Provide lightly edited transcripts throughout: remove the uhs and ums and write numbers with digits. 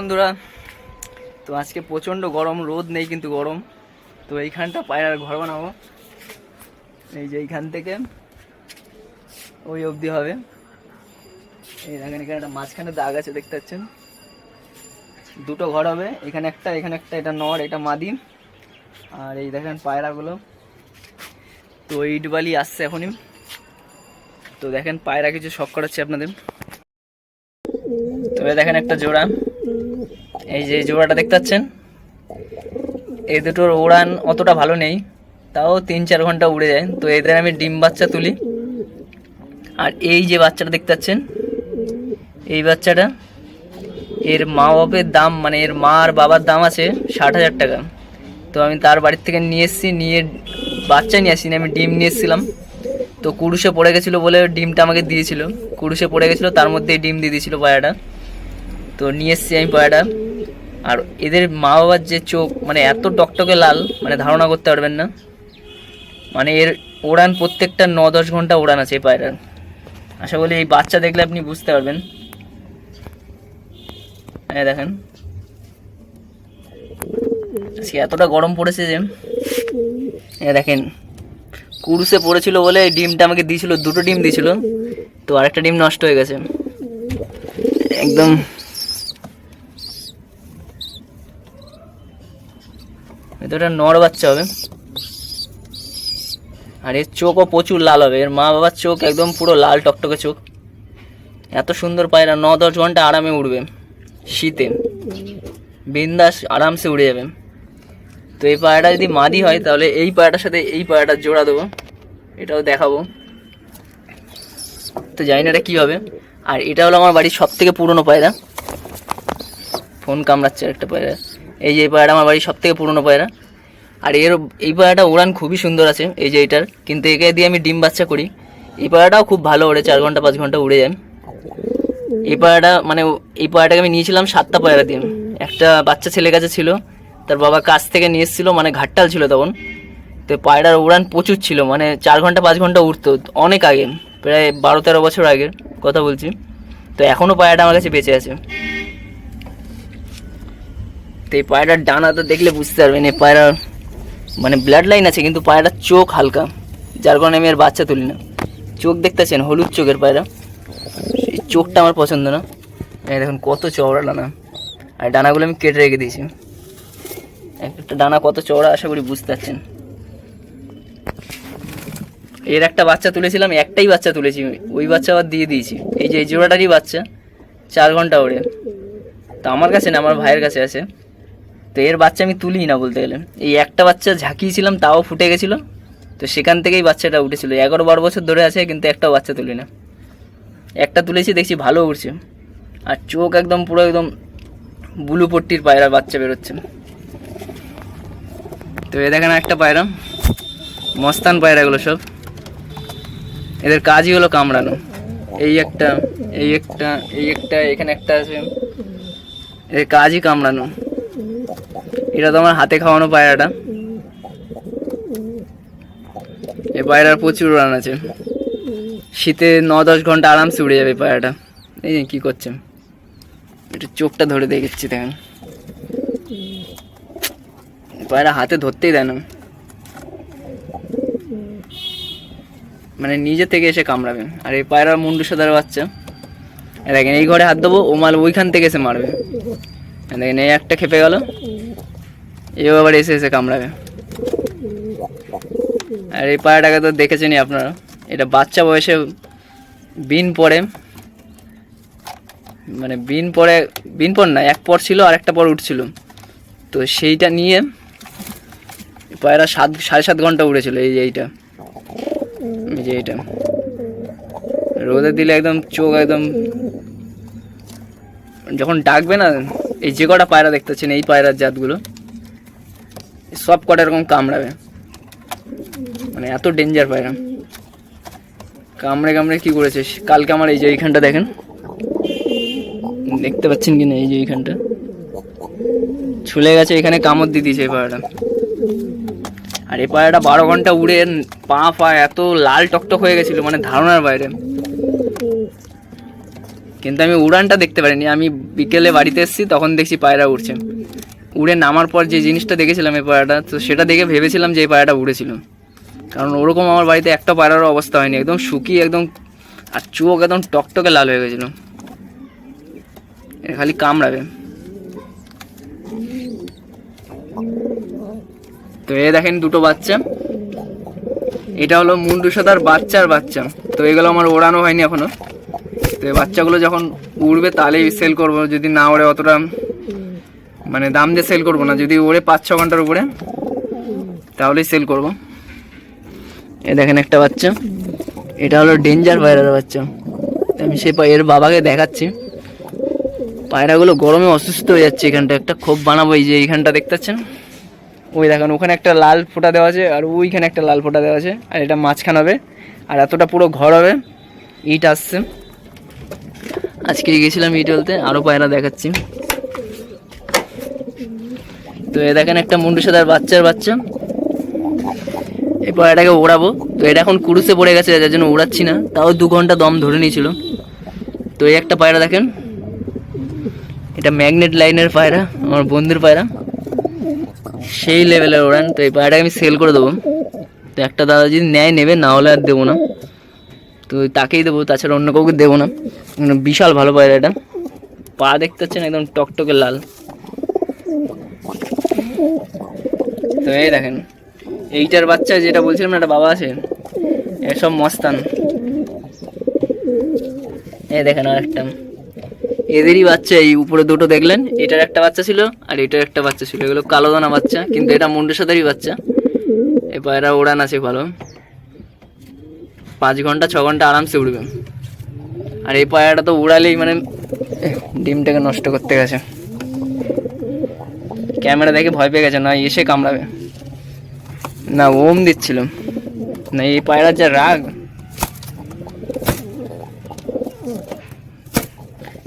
বন্ধুরা, তো আজকে প্রচণ্ড গরম, রোদ নেই কিন্তু গরম। তো এইখানটা পায়রার ঘর বানাবো। এই যে এইখান থেকে ওই অবধি হবে। এই দেখেন এখানে একটা মাঝখানে দাগ আছে, দেখতে পাচ্ছেন। দুটো ঘর হবে, এখানে একটা এখানে একটা। এটা নর, এটা মাদি। আর এই দেখেন পায়রাগুলো। তো ইট বালি আসছে এখনই। তো দেখেন পায়রা কিছু শখ করাচ্ছে আপনাদের। তবে দেখেন একটা জোড়া, এই যে জোড়াটা দেখতে পাচ্ছেন। এই দুটোর উড়ান অতটা ভালো নেই, তাও 3-4 ঘন্টা উড়ে যায়। তো এদের আমি ডিম বাচ্চা তুলি। আর এই যে বাচ্চাটা দেখতে পাচ্ছেন, এই বাচ্চাটা, এর মা বাবার দাম, মানে এর মা আর বাবার দাম আছে 60,000 টাকা। তো আমি তার বাড়ির থেকে নিয়ে এসেছি, নিয়ে বাচ্চা নিয়ে আসিনি, আমি ডিম নিয়ে এসেছিলাম। তো কুড়ুসে পড়ে গেছিলো বলে ডিমটা আমাকে দিয়েছিল। কুড়ুসে পড়ে গেছিলো, তার মধ্যেই ডিম দিয়ে দিয়েছিলো পায়রাটা। তো নিয়ে এসেছি আমি পায়রাটা। আর এদের মা বাবার যে চোখ, মানে এত টকটকে লাল, মানে ধারণা করতে পারবেন না। মানে এর ওড়ান প্রত্যেকটা 9-10 ঘন্টা ওড়ান আছে এই পায়রার। আশা করি এই বাচ্চা দেখলে আপনি বুঝতে পারবেন। হ্যাঁ দেখেন, আজকে এতটা গরম পড়েছে যে দেখেন, কুড়ুসে পড়েছিল বলে ডিমটা আমাকে দিয়েছিল, দুটো ডিম দিয়েছিল। তো আরেকটা ডিম নষ্ট হয়ে গেছে একদম। এটা নর বাচ্চা হবে। আর এর চোখও প্রচুর লাল হবে। এর মা বাবার চোখ একদম পুরো লাল টকটকে চোখ। এত সুন্দর পায়রা 9-10 ঘন্টা আরামে উড়বে, শীতে বিন্দাস আরামসে উড়ে যাবে। তো এই পায়রাটা যদি মাদি হয় তাহলে এই পায়রাটার সাথে এই পায়রাটা জোড়া দেবো, এটাও দেখাবো। তো জানি না এটা কী হবে। আর এটা হলো আমার বাড়ির সব থেকে পুরনো পায়রা। ফোন কামড়াচ্ছে একটা পায়রা। এই যে এই পায়রাটা আমার বাড়ির সব থেকে পুরনো পায়রা। আর এর এই পায়রাটা উড়ান খুবই সুন্দর আছে, এই যে এটার। কিন্তু একে দিয়ে আমি ডিম বাচ্চা করি। এই পায়রাটাও খুব ভালো ওড়ে, 4 ঘন্টা 5 ঘন্টা উড়ে যায়। এই পায়রাটা, মানে এই পায়রাটাকে আমি নিয়েছিলাম 7টা পায়রা দিয়ে। একটা বাচ্চা ছেলে কাছে ছিল, তার বাবা কাছ থেকে নিয়ে এসেছিলো, মানে ঘাটটাল ছিল তখন। তো পায়রার উড়ান প্রচুর ছিল, মানে 4 ঘন্টা 5 ঘন্টা উড়তো। অনেক আগে, প্রায় 12-13 বছর আগের কথা বলছি। তো এখনও পায়রাটা আমার কাছে বেঁচে আছে। তো এই পায়রার ডানা তো দেখলে বুঝতে পারবেন, এই পায়রা মানে ব্লাড লাইন আছে, কিন্তু পায়রার চোখ হালকা, যার কারণে আমি আর বাচ্চা তুলি না। চোখ দেখতেছেন, হলুদ চোখের পায়রা। এই চোখটা আমার পছন্দ না। এই দেখুন কত চওড়া ডানা। আর ডানাগুলো আমি কেটে রেখে দিয়েছি। একটা ডানা কত চওড়া, আশা করি বুঝতে পারছেন। এর একটা বাচ্চা তুলেছিলাম, একটাই বাচ্চা তুলেছি, ওই বাচ্চা আবার দিয়ে দিয়েছি। এই যে এই জোড়াটারই বাচ্চা 4 ঘন্টা ওড়ে। তো আমার কাছে না, আমার ভাইয়ের কাছে আছে। তো এর বাচ্চা আমি তুলি না বলতে গেলে। এই একটা বাচ্চা ঝাঁকিয়েছিলাম, তাও ফুটে গেছিলো। তো সেখান থেকেই বাচ্চাটা উঠেছিল। 11-12 বছর ধরে আছে, কিন্তু একটাও বাচ্চা তুলি না। একটা তুলেছি, দেখছি ভালো উঠছে। আর চোখ একদম পুরো একদম ব্লু পট্টির পায়রা বাচ্চা বেরোচ্ছে। তো এ দেখেন একটা পায়রা, মস্তান পায়রাগুলো সব। এদের কাজই হলো কামড়ানো। এই একটা, এই একটা, এই একটা, এখানে একটা আছে। এদের কাজই কামড়ানো। এটা তো আমার হাতে খাওয়ানো পায়রাটা। এই পায়রার প্রচুর উড়ান আছে, শীতে 9-10 ঘন্টা আরামসে উড়ে যাবে পায়রাটা। এই যে কী করছে, একটু চোখটা ধরে দেখেছি, দেখেন পায়রা হাতে ধরতেই দেয় না, মানে নিজে থেকে এসে কামড়াবে। আর এই পায়রার মুন্ডু সাদার বাচ্চা, দেখেন এই ঘরে হাত দেবো, ও মাল ওইখান থেকে এসে মারবে। দেখেন এই একটা খেপে গেল, এও আবার এসে এসে কামড়াবে। আর এই পায়রাটাকে তো দেখেছেনই আপনারা। এটা বাচ্চা বয়সে বিন পরে, মানে বিন পর না, এক পর ছিল আর একটা পর উঠছিল। তো সেইটা নিয়ে পায়রা 7-7.5 ঘন্টা উড়েছিল। এই যে এইটা, এই যে এইটা রোদে দিলে একদম চোখ একদম, যখন ডাকবে না, এই যে কটা পায়রা দেখতেছেন, এই পায়রার জাতগুলো সব কটা এরকম কামড়াবে, মানে এত ডেঞ্জার পায়রা। কামড়ে কামড়ে কি করেছে কালকে আমার, এই যে এইখানটা দেখেন, দেখতে পাচ্ছেন কিনা, এই যে এইখানটা ছুলে গেছে, এখানে কামড় দিয়ে দিয়েছে এই পায়রাটা। আর এই পায়রাটা 12 ঘন্টা উড়ে পা এত লাল টকটক হয়ে গেছিলো, মানে ধারণার বাইরে। কিন্তু আমি উড়ানটা দেখতে পারিনি। আমি বিকেলে বাড়িতে এসেছি, তখন দেখছি পায়রা উড়ছে। উড়ে নামার পর যে জিনিসটা দেখেছিলাম এই পায়রাটা, তো সেটা দেখে ভেবেছিলাম যে এই পায়রাটা উড়েছিল। কারণ ওরকম আমার বাড়িতে একটা পায়রারও অবস্থা হয়নি, একদম শুকিয়ে একদম, আর চোখ একদম টকটকে লাল হয়ে গেছিলো, খালি কামড়াবে। তো এ দেখেন দুটো বাচ্চা, এটা হলো মুন্ডু সাদার বাচ্চার বাচ্চা। তো এগুলো আমার ওড়ানো হয়নি এখনো। তো এই বাচ্চাগুলো যখন উড়বে তাহলেই সেল করব, যদি না ওড়ে অতটা মানে দাম দিয়ে সেল করবো না। যদি ওড়ে 5-6 ঘন্টার উপরে তাহলেই সেল করব। এ দেখেন একটা বাচ্চা, এটা হলো ডেঞ্জার পায়রার বাচ্চা। আমি সে এর বাবাকে দেখাচ্ছি। পায়রাগুলো গরমে অসুস্থ হয়ে যাচ্ছে। এখানটা একটা খোপ বানাবো, এই যে এইখানটা দেখতে পাচ্ছেন, ওই দেখেন ওখানে একটা লাল ফোঁটা দেওয়া আছে, আর ওইখানে একটা লাল ফোঁটা দেওয়া আছে, আর এটা মাঝখান হবে, আর এতটা পুরো ঘর হবে। ইট আসছে, আজকে গেছিলাম ইট বলতে, আরও পায়রা দেখাচ্ছি। তো এ দেখেন একটা মুন্ডু সাদার বাচ্চার বাচ্চা, এই পায়রাটাকে ওড়াবো। তো এটা এখন কুরুসে পড়ে গেছে, যার জন্য উড়াচ্ছি না, তাও 2 ঘন্টা দম ধরে নিয়েছিল। তো এই একটা পায়রা দেখেন, এটা ম্যাগনেট লাইনের পায়রা, আমার বন্ধুর পায়রা, সেই লেভেলের ওড়ান। তো এই পায়রাটাকে আমি সেল করে দেবো। তো একটা দাদা যদি নেয় নেবে, না হলে আর দেবো না। তো তাকেই দেবো, তাছাড়া অন্য কাউকে দেবো না। বিশাল ভালো পায়রা এটা, পা দেখতে পাচ্ছেন একদম টকটকে লাল। তো এই দেখেন এইটার বাচ্চা, যেটা বলছিলাম না একটা বাবা আছে, এসব মস্তান। এই দেখেন আর একটা, এদেরই বাচ্চা। এই উপরে দুটো দেখলেন, এটার একটা বাচ্চা ছিল আর এটার একটা বাচ্চা ছিল, এগুলো কালো দানা বাচ্চা, কিন্তু এটা মুন্ডু সাদারই বাচ্চা। এই পায়রা ওড়ান আছে ভালো, 5 ঘন্টা 6 ঘন্টা আরামসে উড়বে। আর এই পায়রাটা তো উড়ালেই মানে ডিমটাকে নষ্ট করতে গেছে, ক্যামেরা দেখে ভয় পেয়ে গেছে, না এসে কামড়াবে, না ওম দিচ্ছিল না। এই পায়রার যা রাগ।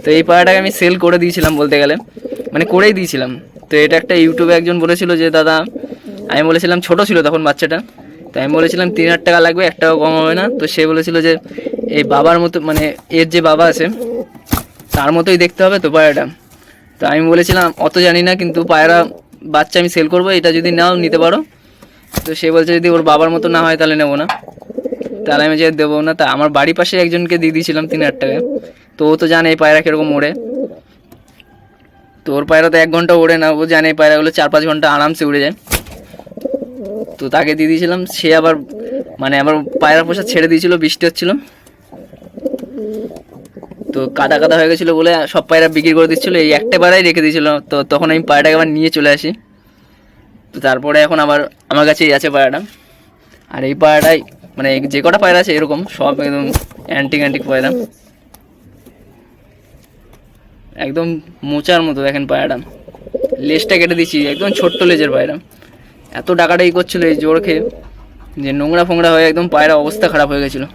তো এই পায়রাটাকে আমি সেল করে দিয়েছিলাম বলতে গেলে, মানে করেই দিয়েছিলাম। তো এটা একটা ইউটিউবে একজন বলেছিল যে দাদা, আমি বলেছিলাম ছোট ছিল তখন বাচ্চাটা, তো আমি বলেছিলাম 3000 টাকা লাগবে, 1 টাকা কম হবে না। তো সে বলেছিল যে এই বাবার মতো, মানে এর যে বাবা আছে তার মতোই দেখতে হবে তো পায়রাটা। তো আমি বলেছিলাম অত জানি না, কিন্তু পায়রা বাচ্চা আমি সেল করবো, এটা যদি নাও নিতে পারো। তো সে বলছে যদি ওর বাবার মতো না হয় তাহলে নেবো না। তাহলে আমি যে দেবো না। তা আমার বাড়ির পাশে একজনকে দিয়ে দিয়েছিলাম 3000 টাকায়। তো ও তো জানে এই পায়রা কীরকম ওড়ে, তো ওর পায়রা তো 1 ঘন্টা ওড়ে না, ও জানে এই পায়রাগুলো 4-5 ঘন্টা আরামসে উড়ে যায়। তো তাকে দিয়ে দিয়েছিলাম, সে আবার মানে আবার পায়রা পোষা ছেড়ে দিয়েছিল, বৃষ্টি হচ্ছিল, তো কাদা কাদা হয়ে গেছিলো বলে সব পায়রা বিক্রি করে দিচ্ছিলো, এই একটা পায়রাই রেখে দিয়েছিলো। তো তখন আমি পায়রাটাকে আবার নিয়ে চলে আসি। তো তারপরে এখন আবার আমার কাছেই আছে পায়রাটা। আর এই পায়রাটাই মানে যে কটা পায়রা আছে এরকম সব একদম অ্যান্টিক পায়রা, একদম মোচার মতো। দেখেন পায়রাটা, লেজটা কেটে দিচ্ছি, একদম ছোট্ট লেজের পায়রা। এত ডাকাডাকি করছিলো এই জোর খেয়ে যে নোংরা ফোংরা হয়ে একদম পায়রা অবস্থা খারাপ হয়ে গেছিলো।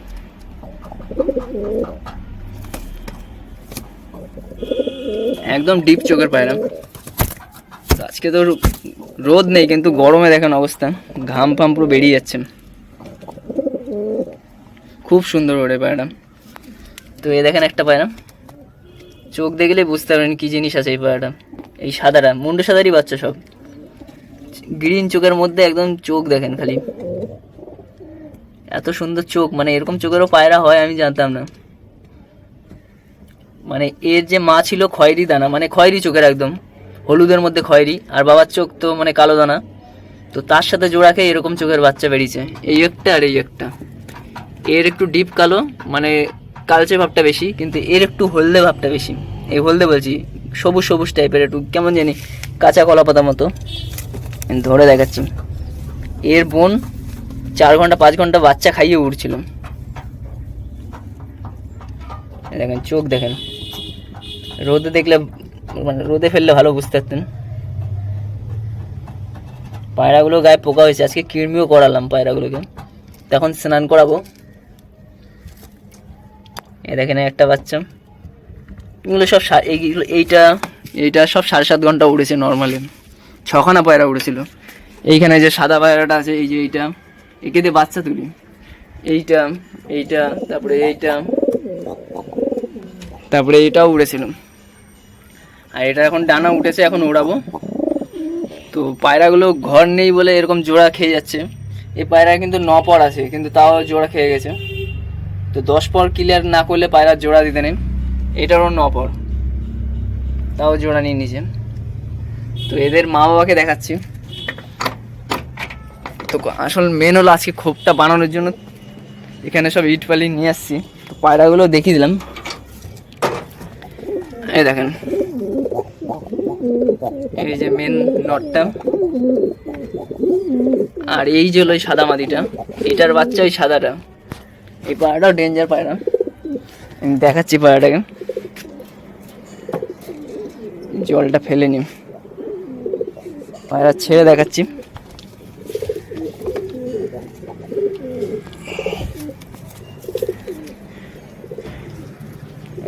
একদম ডিপ চোখের পায়রা। আজকে তো রোদ নেই, কিন্তু গরমে দেখেন অবস্থা, ঘাম ফাম পুরো বেরিয়ে যাচ্ছে। খুব সুন্দর ওড়ে পায়রা। তো এই দেখেন একটা পায়রা, চোখ দেখলেই বুঝতে পারবেন কি জিনিস আছে এই পায়রাটা। এই সাদাটা মুন্ডু সাদারই বাচ্চা, সব গ্রিন চোখের মধ্যে একদম চোখ দেখেন খালি, এত সুন্দর চোখ। মানে এরকম চোখেরও পায়রা হয় আমি জানতাম না। মানে এর যে মা ছিল খয়েরি দানা, মানে খয়েরি চোখের, একদম হলুদের মধ্যে খয়েরি, আর বাবার চোখ তো মানে কালো দানা। তো তার সাথে জোড়া খেয়ে এরকম চোখের বাচ্চা বেরিয়েছে, এই একটা আর এই একটা। এর একটু ডিপ কালো, মানে কালচে ভাবটা বেশি, কিন্তু এর একটু হলদে ভাবটা বেশি। এই হলদে বলছি, সবুজ সবুজ টাইপের, একটু কেমন জানি কাঁচা কলা পাতা মতো। ধরে দেখাচ্ছি, এর বোন 4 ঘন্টা 5 ঘন্টা বাচ্চা খাইয়ে উঠছিল। দেখেন চোখ দেখেন, রোদে দেখলে মানে রোদে ফেললে ভালো বুঝতে পারতেন। পায়রাগুলো গায়ে পোকা হয়েছে, আজকে কৃমিও করালাম পায়রাগুলোকে, তখন স্নান করাবো। এ দেখেন একটা বাচ্চা, এগুলো সব এইটা সব 7.5 ঘন্টা উড়েছে নর্মালি, 6খানা পায়রা উড়েছিল। এইখানে যে সাদা পায়রাটা আছে, এই যে এইটা, একে দিয়ে বাচ্চা তুলি, এইটা, তারপরে এইটা, তারপরে এটাও উড়েছিল। আর এটা এখন ডানা উঠেছে, এখন উড়াবো। তো পায়রাগুলো ঘর নেই বলে এরকম জোড়া খেয়ে যাচ্ছে। এই পায়রা কিন্তু 9 পর আছে, কিন্তু তাও জোড়া খেয়ে গেছে। তো 10 পর ক্লিয়ার না করলে পায়রার জোড়া দিতে নেই। এটারও 9 পর, তাও জোড়া নিয়ে নিয়েছে। তো এদের মা বাবাকে দেখাচ্ছি। তো আসল মেন হলো আজকে খোপটা বানানোর জন্য এখানে সব ইট পালি নিয়ে আসছি। তো পায়রাগুলো দেখিয়ে দিলাম। এই দেখেন, এই যে মেন নটটা, আর এই যে হলো সাদা মাদিটা, এটার বাচ্চা ওই সাদাটা। এই পায়রাটাও ডেঞ্জার পায়রা, আমি দেখাচ্ছি পায়রাটাকে। জলটা ফেলে নি, পায়রা ছেড়ে দেখাচ্ছি।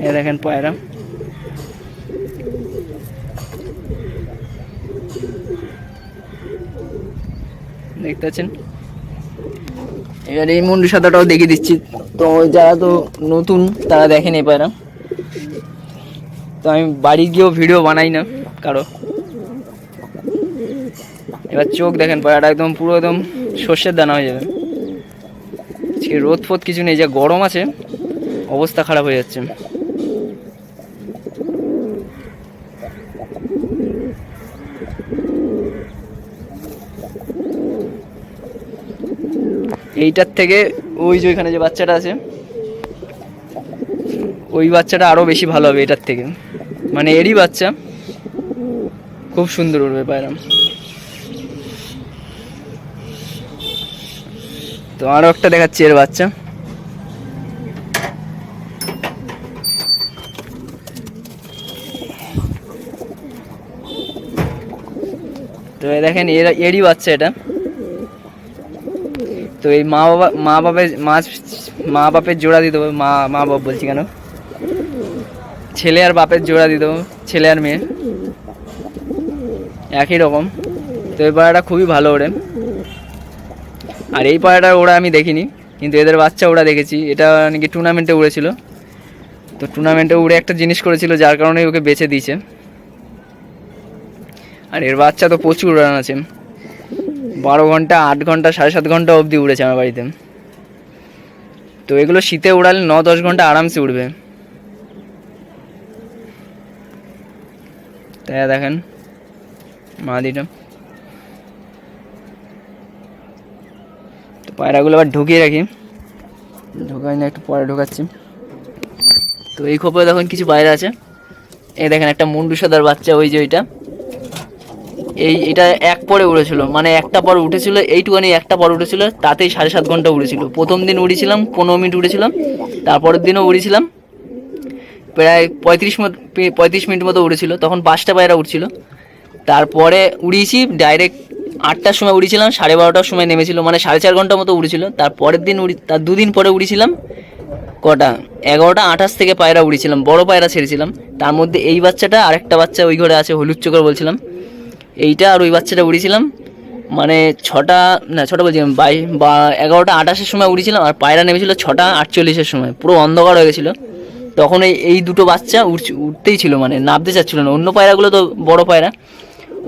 এ দেখেন পায়রা, দেখতে পাচ্ছেন। এবার এই মুন্ডু সাদাটাও দেখিয়ে দিচ্ছি। তো যারা তো নতুন তারা দেখেন এই পায়রা। তো আমি বাড়ি গিয়েও ভিডিও বানাই না কারো। এবার চোখ দেখেন, পায়রাটা একদম পুরো একদম সর্ষের দানা হয়ে যাবে। আজকে রোদ ফোদ কিছু নেই, যা গরম আছে অবস্থা খারাপ হয়ে যাচ্ছে। এইটার থেকে ওই যে ওইখানে যে বাচ্চাটা আছে, ওই বাচ্চাটা আরো বেশি ভালো হবে এটার থেকে। মানে এরই বাচ্চা, খুব সুন্দর উঠবে পায়রা। তো আরো একটা দেখাচ্ছি এর বাচ্চা। তো দেখেন এরই বাচ্চা এটা। তো এই মা বাপের জোড়া দিয়ে দেবো। মা বাপ বলছি কেন, ছেলে আর বাপের জোড়া দিয়ে দেবো, ছেলে আর মেয়ে একই রকম। তো এই পায়রাটা খুবই ভালো ওড়ে। আর এই পায়রাটার ওরা আমি দেখিনি, কিন্তু এদের বাচ্চা ওরা দেখেছি। এটা নাকি টুর্নামেন্টে উড়েছিল। তো টুর্নামেন্টে উড়ে একটা জিনিস করেছিল, যার কারণে ওকে বেছে দিয়েছে। আর এর বাচ্চা তো প্রচুর উড়ান আছে, 12 ঘন্টা, 8 ঘন্টা, 7.5 ঘন্টা অবধি উড়েছে আমার বাড়িতে। তো এগুলো শীতে উড়ালে 9-10 ঘন্টা আরামসে উড়বে। তাই দেখেন মাদিটা। তো পায়রাগুলো আবার ঢুকিয়ে রাখি, ঢুকাই না, একটু পরে ঢুকাচ্ছি। তো এই খোপে দেখুন কিছু পায়রা আছে। এই দেখেন একটা মুন্ডু সাদার বাচ্চা, ওই যে ওইটা। এটা এক পরে উড়েছিল, মানে একটা পর উঠেছিল, এইটুখানি একটা পর উঠেছিল, তাতেই 7.5 ঘন্টা উড়েছিল। প্রথম দিন উড়েছিলাম 15 মিনিট উড়েছিলাম, তারপরের দিনও উড়েছিলাম প্রায় 35 মিনিট মতো উড়েছিল। তখন 5টা পায়রা উঠছিল। তারপরে উড়িয়েছি ডাইরেক্ট 8টার সময় উড়েছিলাম, 12:30টার সময় নেমেছিল, মানে 4.5 ঘন্টা মতো উড়েছিল। তারপরের দিন তার 2 দিন পরে উড়েছিলাম কটা, 11:28 থেকে পায়রা উড়েছিলাম, বড় পায়রা ছেড়েছিলাম। তার মধ্যে এই বাচ্চাটা, আরেকটা বাচ্চা ওই ঘরে আছে, হলুদ চোখের বলছিলাম, এইটা আর ওই বাচ্চাটা উড়েছিলাম। মানে 6টা বলছিলাম 11:28-এর সময় উড়েছিলাম। আর পায়রা নেমেছিল 6:48-এর সময়, পুরো অন্ধকার হয়ে গেছিলো। তখন এই দুটো বাচ্চা উঠতেই ছিল, মানে নামতে চাচ্ছিল না। অন্য পায়রাগুলো তো বড় পায়রা,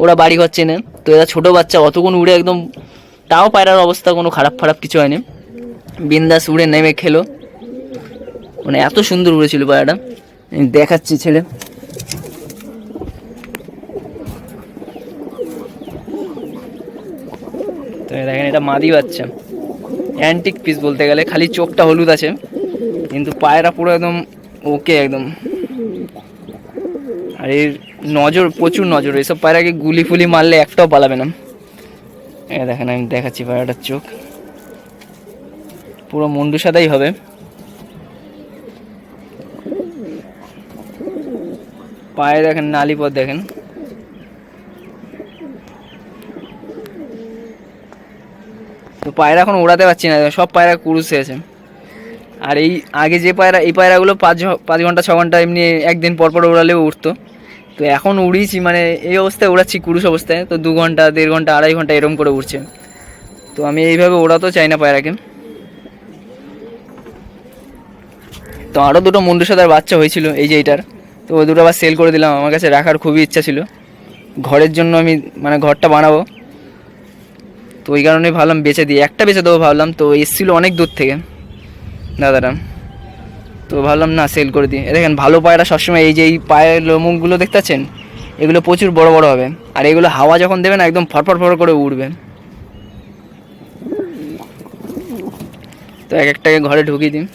ওরা বাড়ি ঘর চেনে। তো এরা ছোটো বাচ্চা অতক্ষণ উড়ে একদম, তাও পায়রার অবস্থা কোনো খারাপ কিছু হয়নি, বিন্দাস উড়ে নেমে খেলো। মানে এত সুন্দর উড়েছিল পায়রাটা, আমি দেখাচ্ছি ছেলে। তো দেখেন এটা মাদি বাচ্চা, অ্যান্টিক পিস বলতে গেলে, খালি চোখটা হলুদ আছে, কিন্তু পায়রা পুরো একদম ওকে একদম। আর এর নজর, প্রচুর নজর, এইসব পায়রাকে গুলি ফুলি মারলে একটাও পালাবে না। দেখেন আমি দেখাচ্ছি পায়রাটার চোখ, পুরো মুন্ডু সাদাই হবে। পায়ে দেখেন নালি পথ দেখেন। তো পায়রা এখন ওড়াতে পারছি না, সব পায়রা কুরুসে আছে। আর এই আগে যে পায়রা, এই পায়রাগুলো 5 ঘন্টা 6 ঘন্টা এমনি একদিন পর ওড়ালেও উঠতো। তো এখন উড়িয়েছি, মানে এই অবস্থায় ওড়াচ্ছি কুরুস অবস্থায়, তো 2 ঘন্টা 1.5 ঘন্টা 2.5 ঘন্টা এরকম করে উঠছে। তো আমি এইভাবে ওড়াতেও চাই না পায়রাকে। তো আরও দুটো মুন্ডু সাদার বাচ্চা হয়েছিল এই যে এইটার, তো ওই দুটো আবার সেল করে দিলাম। আমার কাছে রাখার খুবই ইচ্ছা ছিল, ঘরের জন্য আমি মানে ঘরটা বানাবো, তো ওই কারণেই ভাবলাম বেচে দিই, একটা বেচে দেবো ভাবলাম। তো এসেছিলো অনেক দূর থেকে দাদারা, তো ভাবলাম না সেল করে দিই। দেখেন ভালো পায়রা সবসময় এই যে এই পায়ের লোমগুলো দেখতে পাচ্ছেন, এগুলো প্রচুর বড় বড় হবে, আর এগুলো হাওয়া যখন দেবে না একদম ফটফট ফট করে উড়বে। তো এক একটাকে ঘরে ঢুকিয়ে দিই।